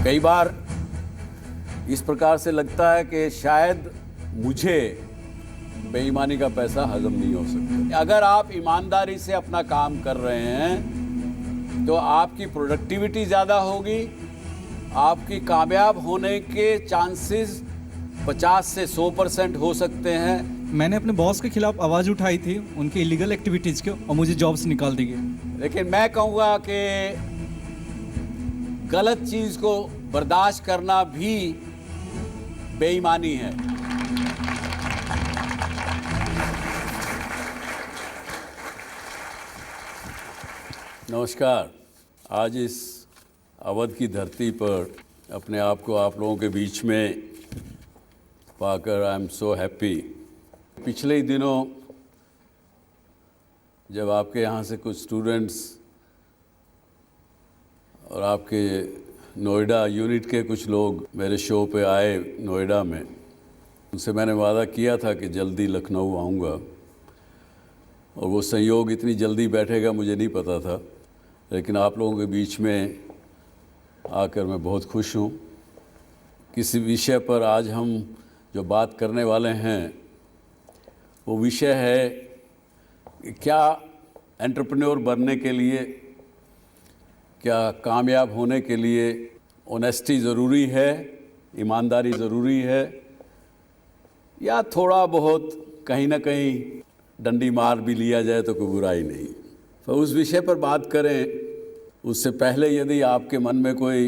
कई बार इस प्रकार से लगता है कि शायद मुझे बेईमानी का पैसा हजम नहीं हो सकता। अगर आप ईमानदारी से अपना काम कर रहे हैं तो आपकी प्रोडक्टिविटी ज़्यादा होगी, आपकी कामयाब होने के चांसेस 50 से 100% हो सकते हैं। मैंने अपने बॉस के खिलाफ आवाज़ उठाई थी उनकी इलीगल एक्टिविटीज़ के, और मुझे जॉब से निकाल दी गई। लेकिन मैं कहूँगा कि गलत चीज़ को बर्दाश्त करना भी बेईमानी है। नमस्कार। आज इस अवध की धरती पर अपने आप को आप लोगों के बीच में पाकर आई एम सो हैप्पी। पिछले ही दिनों जब आपके यहाँ से कुछ स्टूडेंट्स और आपके नोएडा यूनिट के कुछ लोग मेरे शो पे आए नोएडा में, उनसे मैंने वादा किया था कि जल्दी लखनऊ आऊँगा, और वो संयोग इतनी जल्दी बैठेगा मुझे नहीं पता था। लेकिन आप लोगों के बीच में आकर मैं बहुत खुश हूँ। किसी विषय पर आज हम जो बात करने वाले हैं वो विषय है कि क्या एंटरप्रेन्योर बनने के लिए, क्या कामयाब होने के लिए ऑनेस्टी ज़रूरी है, ईमानदारी ज़रूरी है, या थोड़ा बहुत कहीं ना कहीं डंडी मार भी लिया जाए तो कोई बुराई नहीं। तो उस विषय पर बात करें उससे पहले यदि आपके मन में कोई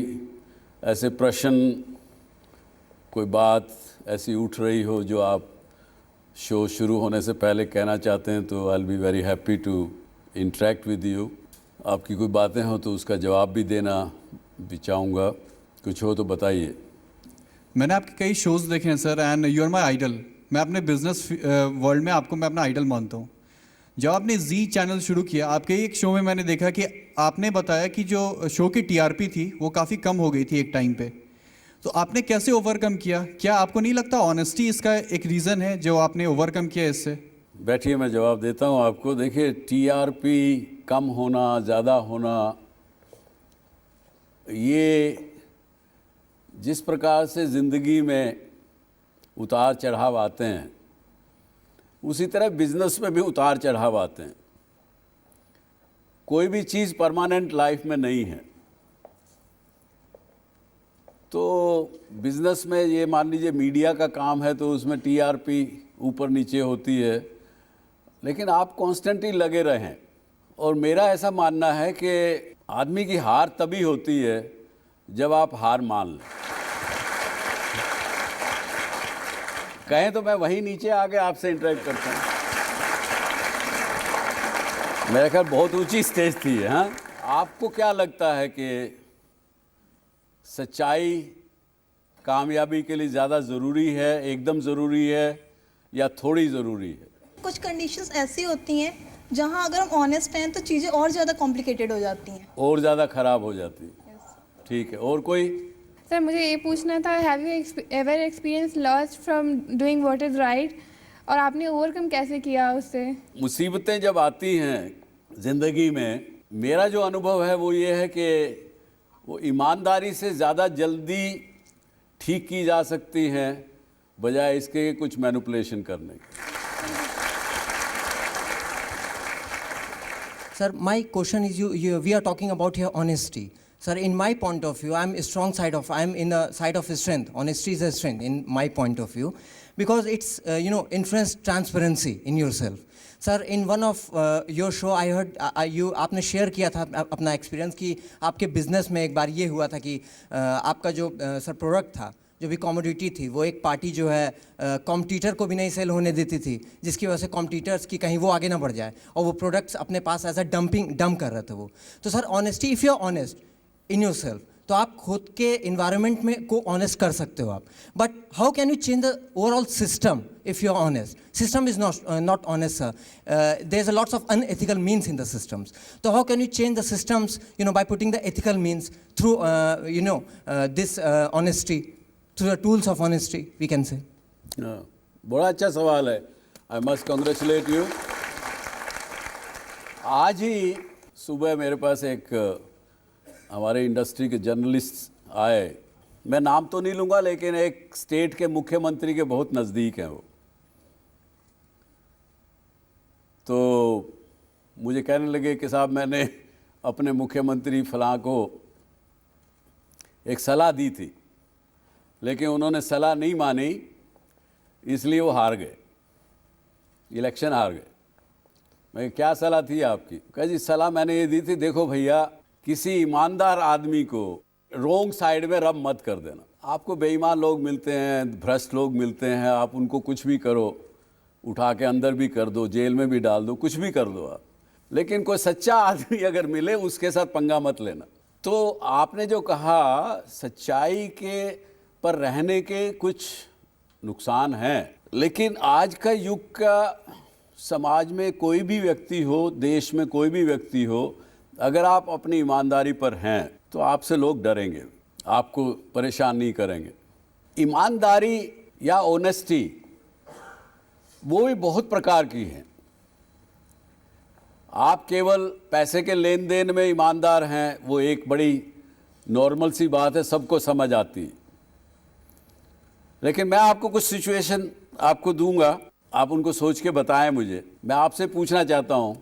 ऐसे प्रश्न, कोई बात ऐसी उठ रही हो जो आप शो शुरू होने से पहले कहना चाहते हैं, तो I will be very happy to interact with you. आपकी कोई बातें हो तो उसका जवाब भी देना भी चाहूँगा। कुछ हो तो बताइए। मैंने आपके कई शोज़ देखे हैं sir, and you are my idol. मैं अपने बिजनेस वर्ल्ड में आपको मैं अपना आइडल मानता हूँ। जब आपने जी चैनल शुरू किया, आपके एक शो में मैंने देखा कि आपने बताया कि जो शो की टीआरपी थी वो काफ़ी कम हो गई थी एक टाइम पे। तो आपने कैसे ओवरकम किया? क्या आपको नहीं लगता ऑनेस्टी इसका एक रीज़न है जो आपने ओवरकम किया इससे? बैठिए, मैं जवाब देता हूँ आपको। देखिए, टीआरपी कम होना, ज़्यादा होना, ये जिस प्रकार से ज़िंदगी में उतार चढ़ाव आते हैं, उसी तरह बिजनेस में भी उतार चढ़ाव आते हैं। कोई भी चीज़ परमानेंट लाइफ में नहीं है। तो बिजनेस में ये मान लीजिए मीडिया का काम है तो उसमें टीआरपी ऊपर नीचे होती है, लेकिन आप कॉन्स्टेंटली लगे रहें। और मेरा ऐसा मानना है कि आदमी की हार तभी होती है जब आप हार मान लें। कहें तो मैं वहीं नीचे आके आपसे इंटरेक्ट करता हूँ। मेरे ख्याल बहुत ऊंची स्टेज थी। हाँ, आपको क्या लगता है कि सच्चाई कामयाबी के लिए ज़्यादा ज़रूरी है, एकदम ज़रूरी है, या थोड़ी ज़रूरी है? कुछ कंडीशंस ऐसी होती हैं जहां अगर हम ऑनेस्ट हैं तो चीज़ें और ज़्यादा कॉम्प्लिकेटेड हो जाती हैं, और ज़्यादा ख़राब हो जाती है। ठीक है, और कोई? सर, मुझे ये पूछना था, have you ever experience loss from doing what is right, और आपने ओवरकम कैसे किया उससे? मुसीबतें जब आती हैं ज़िंदगी में, मेरा जो अनुभव है वो ये है कि वो ईमानदारी से ज़्यादा जल्दी ठीक की जा सकती हैं बजाय इसके कुछ मैनिपुलेशन करने के। Sir, my question is, we are talking about here honesty. Sir, in my point of view, I'm in the side of strength. Honesty is a strength in my point of view, because it's, influence transparency in yourself. Sir, in one of your show, I heard आपने share किया था अपना experience कि आपके business में एक बार ये हुआ था कि आपका जो सर प्रोडक्ट था, जो भी कमोडिटी थी, वो एक पार्टी जो है कॉम्पिटिटर को भी नहीं सेल होने देती थी, जिसकी वजह से कॉम्पिटिटर्स की कहीं वो आगे ना बढ़ जाए, और वो प्रोडक्ट्स अपने पास एज अ डंप कर रहे थे वो। तो sir, honesty, if you are honest in your yourself आप खुद के इन्वायरमेंट में को ऑनेस्ट कर सकते हो आप। But how can you change the overall system if you are honest? System is not honest, sir. There's a lots of unethical means in the systems. So how can you change the systems, by putting the ethical means through, this honesty, through the tools of honesty, we can say? बड़ा अच्छा सवाल है। I must congratulate you. आज ही सुबह मेरे पास एक हमारे industry के जर्नलिस्ट आए मैं नाम तो नहीं लूँगा, लेकिन एक स्टेट के मुख्यमंत्री के बहुत नज़दीक हैं वो। तो मुझे कहने लगे कि साहब मैंने अपने मुख्यमंत्री फलां को एक सलाह दी थी, लेकिन उन्होंने सलाह नहीं मानी, इसलिए वो हार गए, इलेक्शन हार गए। मैं क्या सलाह थी आपकी? कहा जी सलाह मैंने ये दी थी, देखो भैया किसी ईमानदार आदमी को रोंग साइड में रब मत कर देना। आपको बेईमान लोग मिलते हैं, भ्रष्ट लोग मिलते हैं, आप उनको कुछ भी करो, उठा के अंदर भी कर दो, जेल में भी डाल दो, कुछ भी कर दो आप, लेकिन कोई सच्चा आदमी अगर मिले उसके साथ पंगा मत लेना। तो आपने जो कहा सच्चाई के पर रहने के कुछ नुकसान हैं, लेकिन आज का युग का समाज में कोई भी व्यक्ति हो, देश में कोई भी व्यक्ति हो, अगर आप अपनी ईमानदारी पर हैं तो आपसे लोग डरेंगे, आपको परेशान नहीं करेंगे। ईमानदारी या ऑनेस्टी वो भी बहुत प्रकार की है। आप केवल पैसे के लेन देन में ईमानदार हैं, वो एक बड़ी नॉर्मल सी बात है, सबको समझ आती है। लेकिन मैं आपको कुछ सिचुएशन आपको दूंगा, आप उनको सोच के बताएं मुझे। मैं आपसे पूछना चाहता हूं,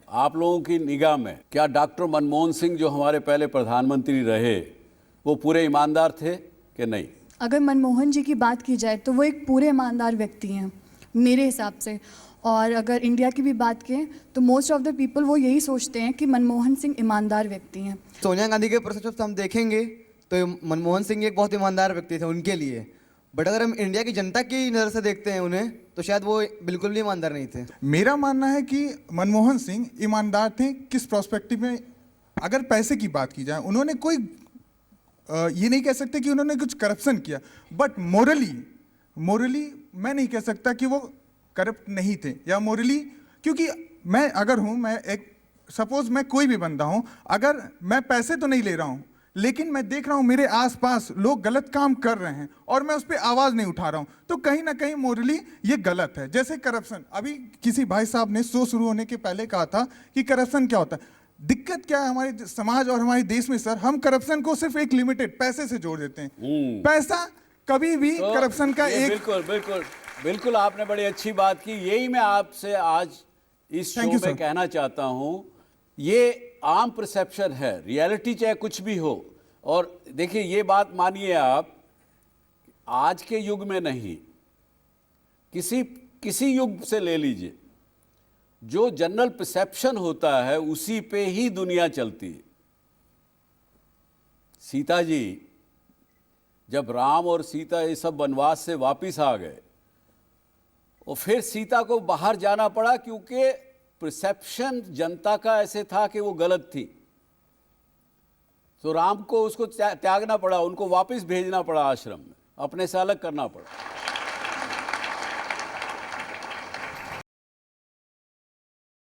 आप लोगों की निगाह में क्या डॉक्टर मनमोहन सिंह जो हमारे पहले प्रधानमंत्री रहे वो पूरे ईमानदार थे कि नहीं? अगर मनमोहन जी की बात की जाए तो वो एक पूरे ईमानदार व्यक्ति हैं मेरे हिसाब से। और अगर इंडिया की भी बात करें तो मोस्ट ऑफ द पीपल वो यही सोचते हैं कि मनमोहन सिंह ईमानदार व्यक्ति हैं। सोनिया गांधी के परस्पेक्टिव से हम देखेंगे तो मनमोहन सिंह एक बहुत ईमानदार व्यक्ति थे उनके लिए, बट अगर हम इंडिया की जनता की नज़र से देखते हैं उन्हें तो शायद वो बिल्कुल भी ईमानदार नहीं थे। मेरा मानना है कि मनमोहन सिंह ईमानदार थे। किस प्रोस्पेक्टिव में? अगर पैसे की बात की जाए, उन्होंने कोई ये नहीं कह सकते कि उन्होंने कुछ करप्शन किया, बट मोरली मैं नहीं कह सकता कि वो करप्ट नहीं थे या मोरली, क्योंकि मैं अगर हूँ, मैं एक सपोज मैं कोई भी बंदा हूँ, अगर मैं पैसे तो नहीं ले रहा हूँ लेकिन मैं देख रहा हूँ मेरे आसपास लोग गलत काम कर रहे हैं और मैं उस पर आवाज़ नहीं उठा रहा हूँ, तो कहीं ना कहीं मोरली ये गलत है। जैसे करप्शन, अभी किसी भाई साहब ने शो शुरू होने के पहले कहा था कि करप्शन क्या होता है। दिक्कत क्या है हमारे समाज और हमारे देश में सर, हम करप्शन को सिर्फ एक लिमिटेड पैसे से जोड़ देते हैं। पैसा कभी भी तो करप्शन का एक बिल्कुल बिल्कुल बिल्कुल आपने बड़ी अच्छी बात की। यही मैं आपसे आज इस शो में कहना चाहता हूं, ये आम परसेप्शन है, रियलिटी चाहे कुछ भी हो। और देखिए ये बात मानिए आप, आज के युग में नहीं, किसी युग से ले लीजिए, जो जनरल परसेप्शन होता है उसी पे ही दुनिया चलती है। सीता जी, जब राम और सीता ये सब वनवास से वापस आ गए और फिर सीता को बाहर जाना पड़ा क्योंकि परसेप्शन जनता का ऐसे था कि वो गलत थी, तो राम को उसको त्यागना पड़ा, उनको वापस भेजना पड़ा आश्रम में, अपने से अलग करना पड़ा।